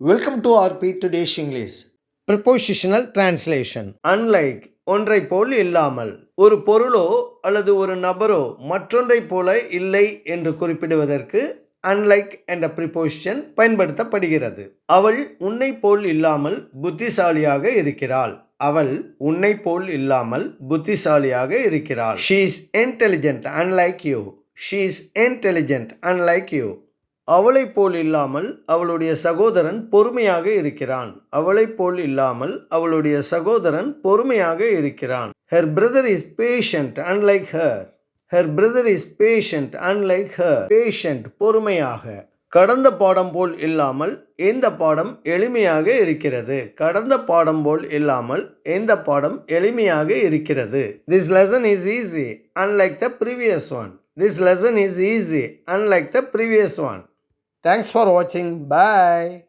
Welcome to RP Today's English. Prepositional translation. Unlike ஒன்றை போல் இல்லாமல். ஒரு பொருளோ அல்லது ஒரு நபரோ மற்றொன்றை போல இல்லை என்று குறிப்பிடுவதற்கு unlike என்ற preposition பயன்படுத்தப்படுகிறது. அவள் உன்னை போல் இல்லாமல் புத்திசாலியாக இருக்கிறாள். அவள் உன்னை போல் இல்லாமல் புத்திசாலியாக இருக்கிறாள். She is intelligent unlike you. She is intelligent unlike you. அவளைப் போல் இல்லாமல் அவளுடைய சகோதரன் பொறுமையாக இருக்கிறான். அவளைப் போல் இல்லாமல் அவளுடைய சகோதரன் பொறுமையாக இருக்கிறான். Her brother is patient unlike her. Her brother is patient unlike her. Patient பொறுமையாக. கடந்த பாடம் போல் இல்லாமல் இந்த பாடம் எளிமையாக இருக்கிறது. கடந்த பாடம் போல் இல்லாமல் இந்த பாடம் எளிமையாக இருக்கிறது. This lesson is easy unlike the previous one. This lesson is easy unlike the previous one. Thanks for watching. Bye.